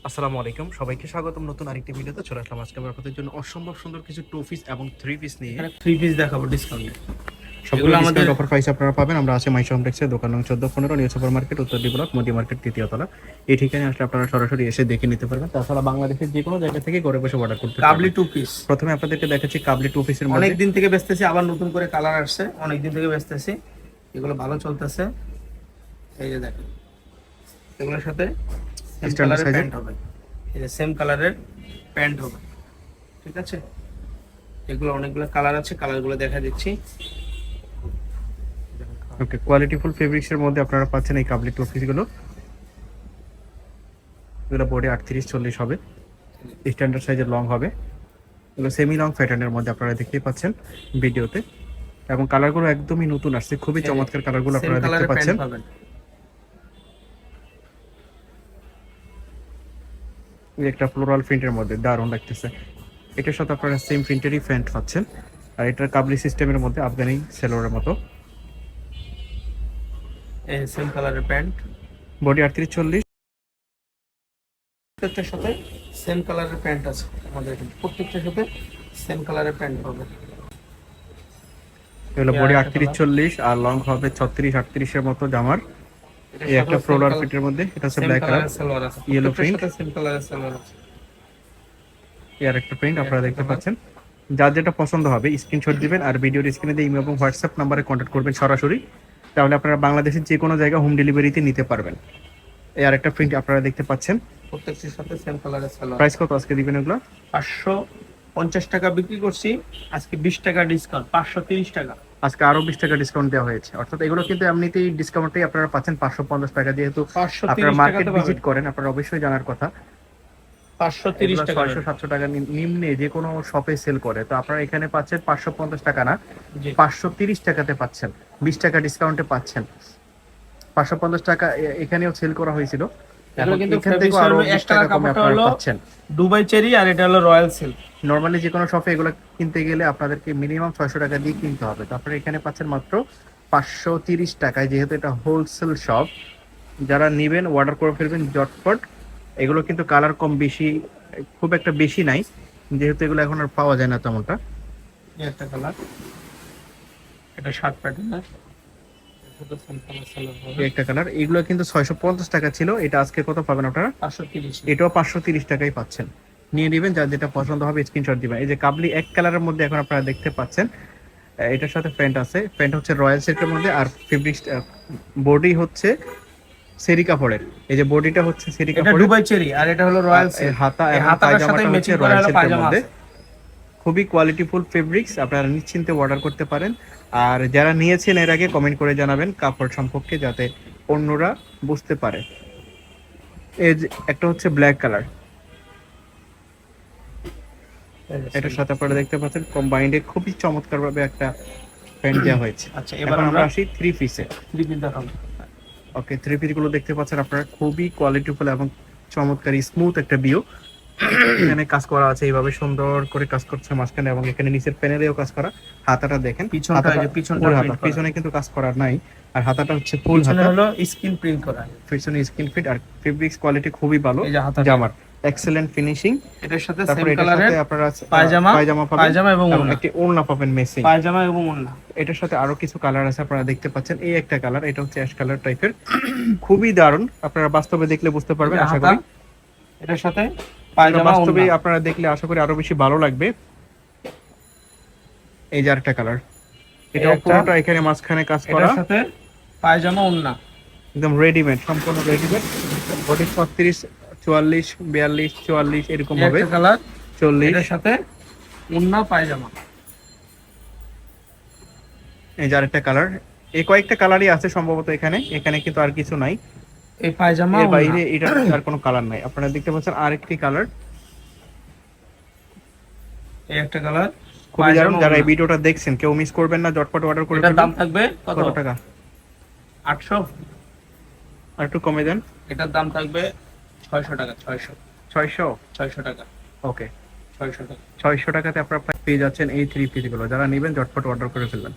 আসসালামু আলাইকুম, সবাইকে স্বাগতম নতুন আরেকটি ভিডিওতে। চলে আসলাম আজকে আমরা আপনাদের জন্য অসম্ভব সুন্দর কিছু টু পিস এবং থ্রি পিস নিয়ে। এখানে 3 পিস দেখাবো ডিসকাউন্টে। সবগুলো এগুলো আমাদের ডিসকাউন্ট অফার প্রাইসে আপনারা পাবেন। আমরা আছি মাইশো কমপ্লেক্সে, দোকান নং 14-15, নিউ সুপার মার্কেট, উত্তর ডি ব্লক, মোদি মার্কেট, তৃতীয় তলা। এই ঠিকানায় আসলে আপনারা সরাসরি এসে দেখে নিতে পারবেন। তাছাড়া বাংলাদেশের যে কোনো জায়গা থেকে ঘরে বসে অর্ডার করতে কাবলি পারবেন। 2 পিস প্রথমে আপনাদেরকে দেখাচ্ছি কাবলি টু পিসের অনেক মধ্যে। দিন থেকে বেচতেছি, আবার নতুন করে কালার আসছে, অনেক দিন থেকে বেচতেছি। এগুলো ভালো চলতেছে। এই যে দেখেন, এগুলোর সাথে সেম স্ট্যান্ডার্ড কালারের সাইজের। প্যান্ট হবে। এই যে সেম কালারের প্যান্ট হবে, ঠিক আছে। এগুলো অনেকগুলো কালার আছে, কালারগুলো দেখা দিচ্ছি। ওকে, কোয়ালিটিফুল ফেব্রিক্সের মধ্যে আপনারা পাচ্ছেন এই কাবলি টু পিসগুলো। এগুলো বডি 38-40 হবে, স্ট্যান্ডার্ড সাইজের লং হবে। এগুলো সেমি লং প্যাটার্নের মধ্যে আপনারা দেখতেই পাচ্ছেন ভিডিওতে, এবং কালারগুলো একদমই নতুন আসছে। খুবই চমৎকার কালারগুলো সেম আপনারা দেখতে কালারের প্যান্ট পাচ্ছেন। পাবেন। এই একটা ফ্লোরাল প্রিন্টের মধ্যে দারুণ লাগতেছে। এটার সাথে আপনারা সেম প্রিন্টেরই প্যান্ট পাচ্ছেন, আর এটার কাবলি সিস্টেমের মধ্যে আফগানি সেলোয়ারের মতো। এই সেম কালারের প্যান্ট, বডি 38-40। প্রত্যেকটার সাথে সেম কালারের প্যান্ট আছে আমাদের এখানে। প্রত্যেকটার সাথে সেম কালারের প্যান্ট পাবেন। এগুলো বডি 38-40 আর লং হবে 36-38 এর মতো জামার। এই একটা ফ্লোরাল প্রিন্টের মধ্যে, এটা হচ্ছে black colour, yellow print, same কালারের সালোয়ার আছে। এর একটা প্রিন্ট আপনারা দেখতে পাচ্ছেন। যার যেটা পছন্দ হবে স্ক্রিনশট দিবেন, আর ভিডিওর স্ক্রিনে দিয়ে ইমেল এবং হোয়াটসঅ্যাপ নাম্বারে কন্ট্যাক্ট করবেন সরাসরি। তাহলে আপনারা বাংলাদেশের যে কোনো জায়গায় হোম ডেলিভারিতে নিতে পারবেন। এই আরেকটা প্রিন্ট আপনারা দেখতে পাচ্ছেন। প্রত্যেকটির সাথে সেম কালারের সালোয়ার। প্রাইস কত আজকে দিবেন এগুলো? 550 টাকা বিক্রি করছি, আজকে 20 টাকা ডিসকাউন্ট, 530 টাকা। আজকে আরো 20 টাকা ডিসকাউন্ট দেওয়া হয়েছে, অর্থাৎ এগুলো কিন্তু এমনিতেই ডিসকাউন্টে আপনারা পাচ্ছেন 550 টাকা। যেহেতু আপনারা 530 মার্কেট টাকাতে ভিজিট পাবেন। করেন, আপনারা অবশ্যই জানার কথা। 530 টাকা 600-700 টাকা নিম্নে যে কোনো শপে সেল করে, তো আপনারা এখানে পাচ্ছেন 550 টাকা না, জি। 530 টাকাতে পাচ্ছেন। 20 টাকা ডিসকাউন্টে পাচ্ছেন। 550 টাকা এখানেও সেল করা হয়েছিল, এগুলো এখন কিন্তু এখান থেকে আরো 20 টাকা কমে আপনারা পাচ্ছেন। দুবাই চেরি, আর এটা হলো রয়্যাল সিল্ক। নরমালি যে কোনো শপে এগুলো কিনতে গেলে আপনাদেরকে মিনিমাম 600 টাকা দিয়ে কিনতে হবে, তো আপনারা এখানে পাচ্ছেন মাত্র 530 টাকায়। যেহেতু এটা হোলসেল শপ, যারা নেবেন অর্ডার করে ফেলবেন ঝটপট। এগুলো কিন্তু কালার কম বেশি খুব একটা বেশি নাই, যেহেতু এগুলো এখন আর পাওয়া যায় না তেমনটা। এই একটা কালার, এটা শার্ট প্যাটার্নের, এটা সেম কালার সালোয়ার হবে। এই একটা কালার, এগুলো কিন্তু 650 টাকা ছিল, এটা আজকে কত পাবেন আপনারা? 530। এটাও 530 টাকায় পাচ্ছেন। নিয়ে নেবেন, যার যেটা পছন্দ হবে স্ক্রিনশট দিবেন। এই যে কাবলি এক কালারের মধ্যে এখন আপনারা দেখতে পাচ্ছেন, এটার সাথে প্যান্ট আছে। প্যান্ট হচ্ছে রয়্যাল সিল্কের মধ্যে, আর ফেব্রিক্স বডি হচ্ছে সেরি কাপড়ের। এই যে বডিটা হচ্ছে সেরি এটা কাপড়ের, দুবাই চেরি, আর এটা হলো রয়্যাল সিল্ক। হাতা এই এবং হাতাটার সাথে পায়জামাটা হচ্ছে ম্যাচিং করা রয়্যাল হলো সিল্কের পায়জামা মধ্যে। আছে। খুবই কোয়ালিটিফুল ফেব্রিক্স, আপনারা নিশ্চিন্তে অর্ডার করতে পারেন। আর যারা নিয়েছেন এর আগে কমেন্ট করে জানাবেন কাপড় সম্পর্কে, যাতে অন্যরা বুঝতে পারে। এই যে একটা হচ্ছে ব্ল্যাক কালার, এটার সাথে আপনারা দেখতে পাচ্ছেন কম্বাইন্ডে খুবই চমৎকার ভাবে একটা প্যান্ট দেওয়া হয়েছে। আচ্ছা, এবার এবার আমরা আসি থ্রি পিসে। 3 পিস দেখাবো। ওকে, থ্রি পিস গুলো দেখতে পাচ্ছেন আপনারা, খুবই কোয়ালিটিফুল এবং চমৎকার স্মুথ একটা ভিউ। এখানে কাজ করা আছে, এইভাবে সুন্দর করে কাজ করছে মাঝখানে, এবং এখানে নিচের প্যানেলেও কাজ করা। হাতাটা দেখেন, পিছনটা, এই যে পিছনটা ফুল হাতা, প্রিন্ট করা। পিছনে কিন্তু কাজ করার নাই, আর হাতাটা হচ্ছে ফুল পিছনে হাতা। হলো স্ক্রিন প্রিন্ট করা। পিছনে স্ক্রিন ফিট, আর ফেব্রিক্স কোয়ালিটি খুবই ভালো। এই যে হাতা জামার এক্সেলেন্ট ফিনিশিং। এটার সাথে সেম তারপরে এটার কালারের সাথে আপনারা পায়জামা, পায়জামা পাবেন, পায়জামা এবং ওড়না। একটি ওড়না পাবেন মেসিং। পায়জামা এবং ওড়না। এটার সাথে আরো কিছু কালার আছে, আপনারা দেখতে পাচ্ছেন। এই একটা কালার, এটা হচ্ছে অ্যাশ কালার টাইপের, খুবই দারুণ। আপনারা বাস্তবে দেখলে বুঝতে পারবেন আশা করি। এটার সাথে পায়জামা, বাস্তবে ওড়না। আপনারা দেখলে আশা করি আরো বেশি ভালো লাগবে। এই যে আরেকটা কালার, এটা পুরোটা এখানে মাঝখানে কাজ করা। এটার সাথে পায়জামা, ওড়না, একদম রেডিমেড, সম্পূর্ণ রেডিমেড। বডি 36, 44, 42, 44 এরকম হবে। একটা কালার 40। এটার সাথে ওড়না, পায়জামা। এই যে আরেকটা কালার। এই কয়েকটা কালারই আছে সম্ভবত এখানে, এখানে কিন্তু আর কিছু নাই। এই পায়জামা, এর ওড়না। বাইরে এটা আর কোনো কালার নাই। আপনারা দেখতে পাচ্ছেন আরেকটি কালার, এই একটা কালার খুবই দারুণ। যারা এই ভিডিওটা দেখছেন কেউ মিস করবেন না, ঝটপট অর্ডার করে এটার ফেলুন। দাম থাকবে কত টাকা? 800। আর একটু কমে দেন। এটার দাম থাকবে 600 টাকা। 600 টাকা। ওকে, 600 টাকা। 600 টাকাতে আপনারা পেয়ে যাচ্ছেন এই থ্রি পিস গুলো। যারা নেবেন ঝটপট অর্ডার করে ফেলবেন।